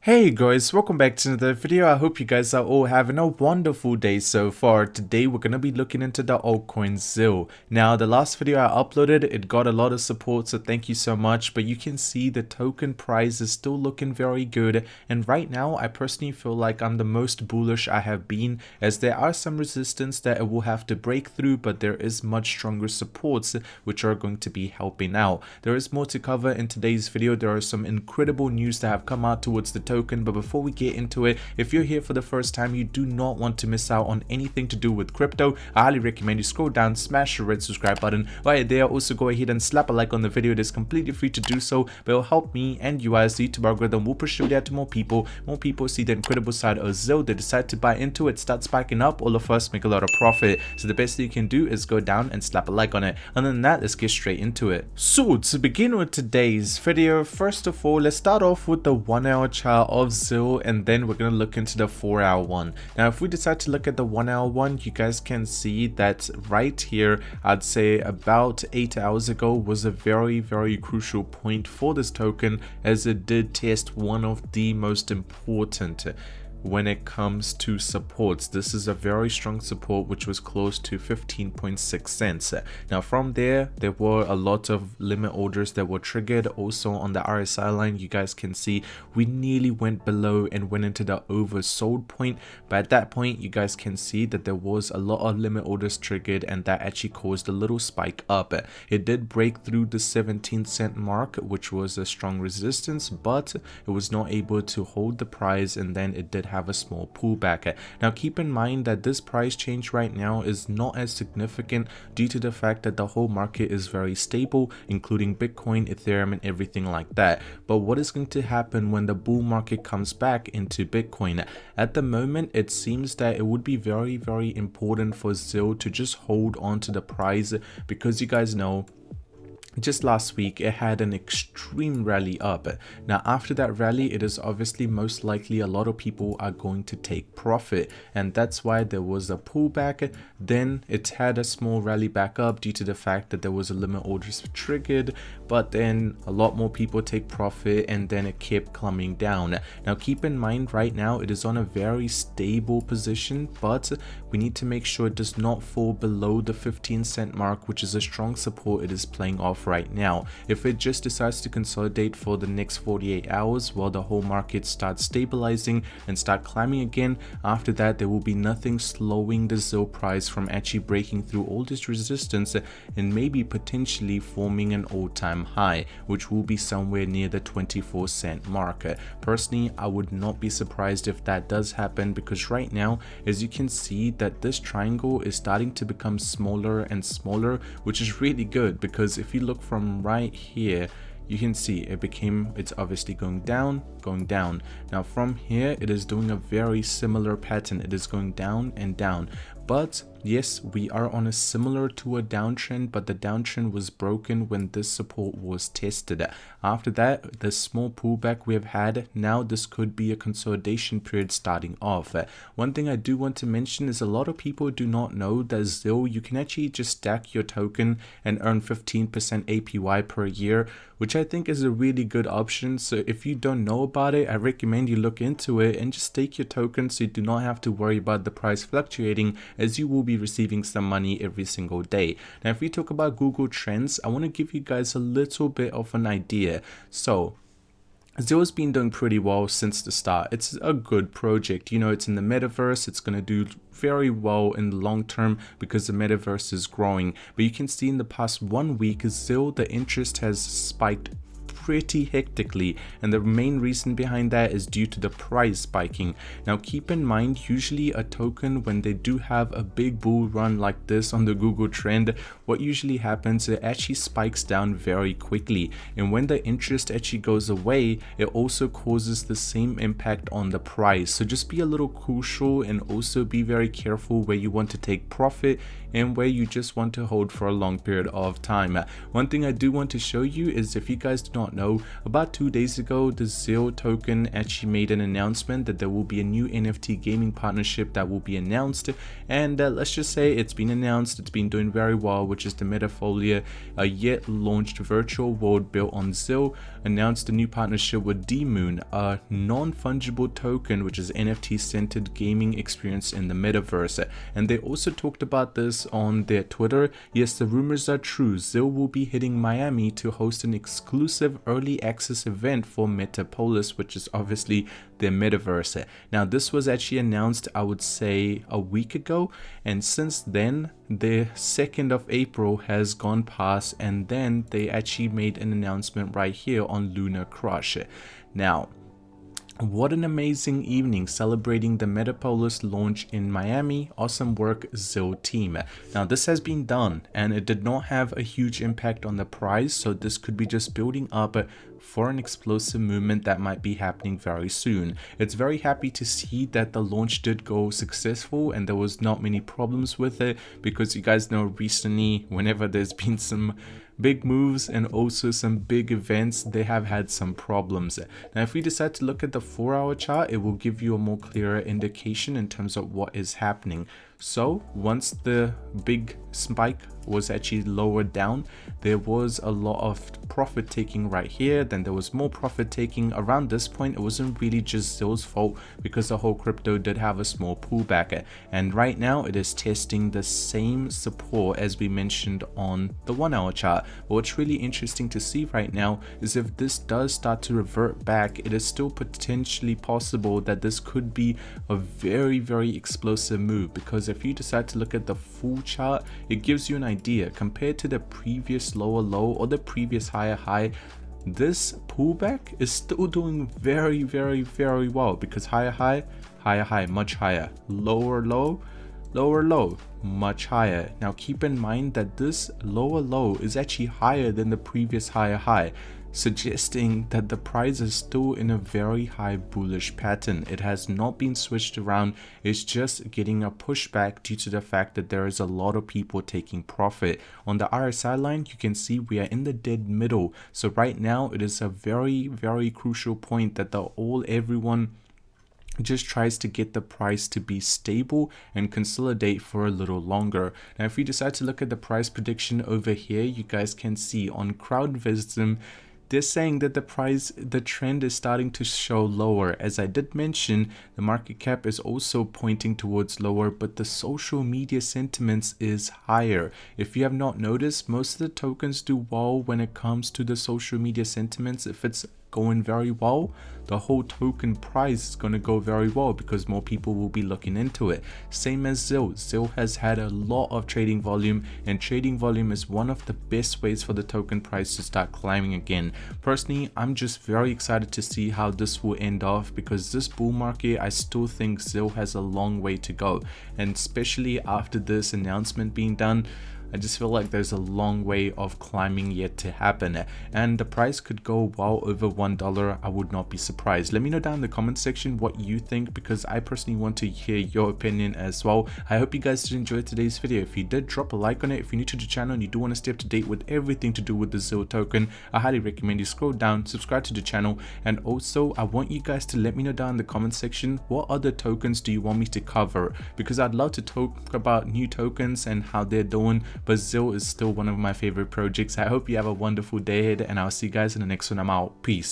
Hey guys, welcome back to another video. I hope you guys are all having a wonderful day so far. Today we're going to be looking into the altcoin ZIL. Now the last video I uploaded, it got a lot of support, so thank you so much. But you can see the token price is still looking very good, and right now I personally feel like I'm the most bullish I have been, as there are some resistance that it will have to break through, but there is much stronger supports which are going to be helping out. There is more to cover in today's video. There are some incredible news that have come out towards the token, but before we get into it, if you're here for the first time, you do not want to miss out on anything to do with crypto. I highly recommend you scroll down, smash the red subscribe button right there. Also go ahead and slap a like on the video. It is completely free to do so, but it'll help me and you as the YouTube algorithm will push it out to more people. More people see the incredible side of ZIL, they decide to buy into it, start spiking up, all of us make a lot of profit. So the best thing you can do is go down and slap a like on it. Other than that, let's get straight into it. So to begin with today's video, first of all, let's start off with the 1 hour chart of ZIL, and then we're going to look into the 4 hour one. Now if we decide to look at the 1 hour one, you guys can see that right here, I'd say about 8 hours ago was a very crucial point for this token, as it did test one of the most important when it comes to supports. This is a very strong support which was close to 15.6 cents. Now from there were a lot of limit orders that were triggered. Also on the RSI line, you guys can see we nearly went below and went into the oversold point, but at that point you guys can see that there was a lot of limit orders triggered, and that actually caused a little spike up. It did break through the 17-cent mark, which was a strong resistance, but it was not able to hold the price, and then it did have a small pullback. Now keep in mind that this price change right now is not as significant due to the fact that the whole market is very stable, including Bitcoin, Ethereum, and everything like that. But what is going to happen when the bull market comes back into Bitcoin? At the moment, it seems that it would be very important for ZIL to just hold on to the price, because you guys know just last week it had an extreme rally up. Now after that rally, it is obviously most likely a lot of people are going to take profit, and that's why there was a pullback. Then it had a small rally back up due to the fact that there was a limit orders triggered, but then a lot more people take profit, and then it kept climbing down. Now keep in mind, right now it is on a very stable position, but we need to make sure it does not fall below the 15-cent mark, which is a strong support it is playing off right now. If it just decides to consolidate for the next 48 hours while the whole market starts stabilizing and start climbing again, after that there will be nothing slowing the ZIL price from actually breaking through all this resistance and maybe potentially forming an all-time high, which will be somewhere near the 24-cent mark. Personally, I would not be surprised if that does happen, because right now, as you can see, that this triangle is starting to become smaller and smaller, which is really good, because if you look from right here, you can see it's obviously going down. Now from here, it is doing a very similar pattern. It is going down and down. But yes, we are on a similar to a downtrend, but the downtrend was broken when this support was tested. After that, the small pullback we have had, now this could be a consolidation period starting off. One thing I do want to mention is a lot of people do not know that ZIL, you can actually just stack your token and earn 15% APY per year, which I think is a really good option. So if you don't know about it, I recommend you look into it and just stake your token, so you do not have to worry about the price fluctuating, as you will be receiving some money every single day. Now if we talk about Google Trends, I want to give you guys a little bit of an idea. So ZIL has been doing pretty well since the start. It's a good project. You know, it's in the metaverse. It's going to do very well in the long term because the metaverse is growing. But you can see in the past 1 week, ZIL, the interest has spiked pretty hectically, and the main reason behind that is due to the price spiking. Now keep in mind, usually a token, when they do have a big bull run like this on the Google trend, what usually happens, it actually spikes down very quickly, and when the interest actually goes away, it also causes the same impact on the price. So just be a little crucial, and also be very careful where you want to take profit and where you just want to hold for a long period of time. One thing I do want to show you is, if you guys do not know, about 2 days ago, the ZIL token actually made an announcement that there will be a new NFT gaming partnership that will be announced, and let's just say it's been announced, it's been doing very well, which is the Metapolis, a yet launched virtual world built on ZIL. announced a new partnership with D-Moon, a non-fungible token which is NFT-centered gaming experience in the metaverse. And they also talked about this on their Twitter. Yes, the rumors are true. ZIL will be hitting Miami to host an exclusive early access event for Metapolis, which is obviously their metaverse. Now, this was actually announced, I would say, a week ago, and since then the 2nd of April has gone past, and then they actually made an announcement right here on Lunar Crush. Now, what an amazing evening celebrating the Metapolis launch in Miami. Awesome work, ZIL team. Now, this has been done and it did not have a huge impact on the price, so this could be just building up for an explosive movement that might be happening very soon. It's very happy to see that the launch did go successful and there was not many problems with it, because you guys know recently whenever there's been some big moves and also some big events, they have had some problems. Now, if we decide to look at the 4-hour chart, it will give you a more clearer indication in terms of what is happening. So once the big spike was actually lowered down, there was a lot of profit taking right here, then there was more profit taking around this point. It wasn't really just ZIL's fault, because the whole crypto did have a small pullback, and right now it is testing the same support as we mentioned on the 1-hour chart. But what's really interesting to see right now is if this does start to revert back, it is still potentially possible that this could be a very explosive move, because if you decide to look at the full chart, it gives you an idea compared to the previous lower low or the previous higher high. This pullback is still doing very well, because higher high, much higher, lower low, much higher. Now keep in mind that this lower low is actually higher than the previous higher high, suggesting that the price is still in a very high bullish pattern. It has not been switched around, it's just getting a pushback due to the fact that there is a lot of people taking profit. On the RSI line, you can see we are in the dead middle, so right now it is a very crucial point that everyone just tries to get the price to be stable and consolidate for a little longer. Now, if we decide to look at the price prediction over here, you guys can see on Crowdvism, they're saying that the trend is starting to show lower. As I did mention, the market cap is also pointing towards lower, but the social media sentiments is higher. If you have not noticed, most of the tokens do well when it comes to the social media sentiments. If it's going very well, the whole token price is going to go very well, because more people will be looking into it. Same as ZIL. ZIL has had a lot of trading volume, and trading volume is one of the best ways for the token price to start climbing again. Personally, I'm just very excited to see how this will end off, because this bull market, I still think ZIL has a long way to go, and especially after this announcement being done, I just feel like there's a long way of climbing yet to happen, and the price could go well over $1. I would not be surprised. Let me know down in the comment section what you think, because I personally want to hear your opinion as well. I hope you guys did enjoy today's video. If you did, drop a like on it. If you're new to the channel and you do want to stay up to date with everything to do with the ZIL token, I highly recommend you scroll down, subscribe to the channel, and also I want you guys to let me know down in the comment section what other tokens do you want me to cover, because I'd love to talk about new tokens and how they're doing, but ZIL is still one of my favorite projects. I hope you have a wonderful day ahead, and I'll see you guys in the next one. I'm out. Peace.